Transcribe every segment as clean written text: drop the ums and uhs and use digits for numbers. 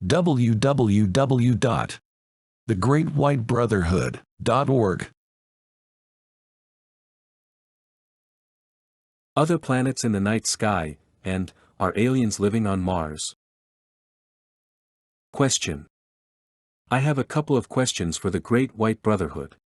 www.thegreatwhitebrotherhood.org. Other planets in the night sky, and are aliens living on Mars? Question. I have a couple of questions for the Great White Brotherhood.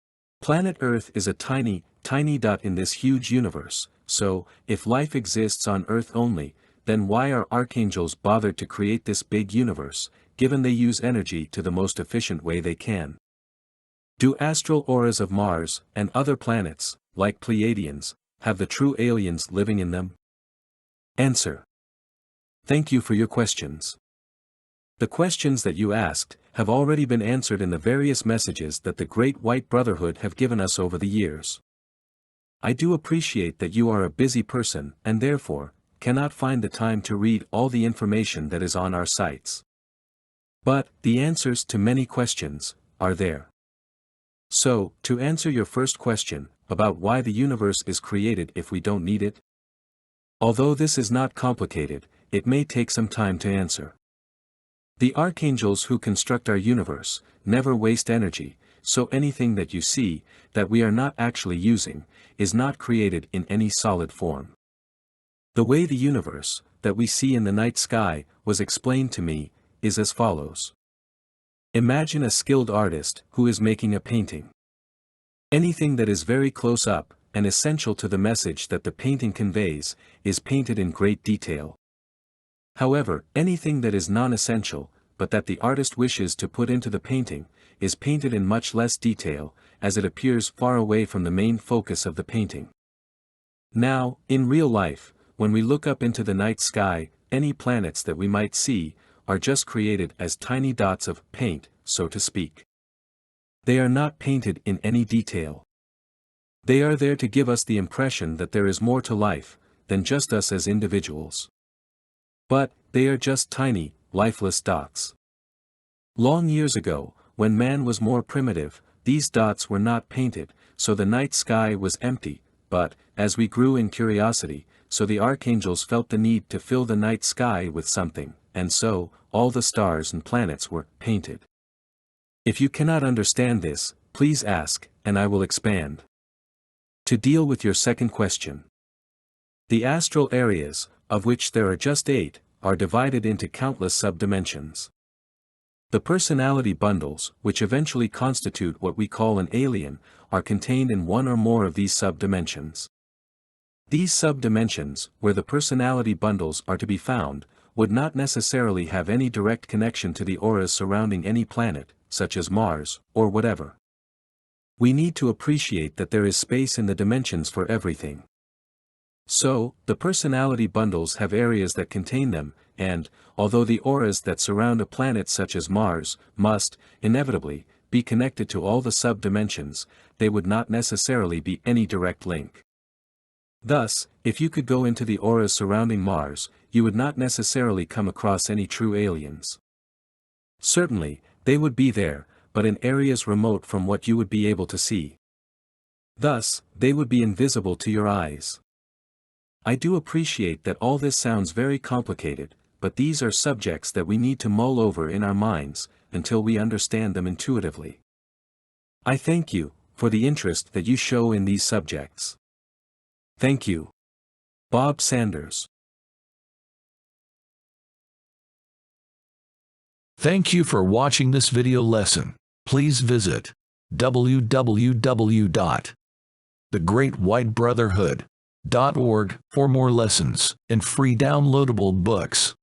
Planet Earth is a tiny, tiny dot in this huge universe, so, if life exists on Earth only, then why are Archangels bothered to create this big universe, given they use energy to the most efficient way they can? Do astral auras of Mars, and other planets, like Pleiadians, have the true aliens living in them? Answer. Thank you for your questions. The questions that you asked have already been answered in the various messages that the Great White Brotherhood have given us over the years. I do appreciate that you are a busy person and therefore cannot find the time to read all the information that is on our sites. But the answers to many questions are there. So, to answer your first question about why the universe is created if we don't need it, although this is not complicated, it may take some time to answer. The archangels who construct our universe never waste energy, so anything that you see, that we are not actually using, is not created in any solid form. The way the universe, that we see in the night sky, was explained to me, is as follows. Imagine a skilled artist who is making a painting. Anything that is very close up, and essential to the message that the painting conveys, is painted in great detail. However, anything that is non-essential, but that the artist wishes to put into the painting, is painted in much less detail, as it appears far away from the main focus of the painting. Now, in real life, when we look up into the night sky, any planets that we might see, are just created as tiny dots of paint, so to speak. They are not painted in any detail. They are there to give us the impression that there is more to life, than just us as individuals. But, they are just tiny, lifeless dots. Long years ago, when man was more primitive, these dots were not painted, so the night sky was empty, but, as we grew in curiosity, so the archangels felt the need to fill the night sky with something, and so, all the stars and planets were painted. If you cannot understand this, please ask, and I will expand. To deal with your second question. The astral areas, of which there are just 8, are divided into countless subdimensions. The personality bundles, which eventually constitute what we call an alien, are contained in one or more of these subdimensions. These subdimensions, where the personality bundles are to be found, would not necessarily have any direct connection to the auras surrounding any planet, such as Mars, or whatever. We need to appreciate that there is space in the dimensions for everything. So, the personality bundles have areas that contain them, and, although the auras that surround a planet such as Mars, must, inevitably, be connected to all the subdimensions, they would not necessarily be any direct link. Thus, if you could go into the auras surrounding Mars, you would not necessarily come across any true aliens. Certainly, they would be there, but in areas remote from what you would be able to see. Thus, they would be invisible to your eyes. I do appreciate that all this sounds very complicated, but these are subjects that we need to mull over in our minds, until we understand them intuitively. I thank you, for the interest that you show in these subjects. Thank you. Bob Sanders. Thank you for watching this video lesson. Please visit www.thegreatwhitebrotherhood.org for more lessons and free downloadable books.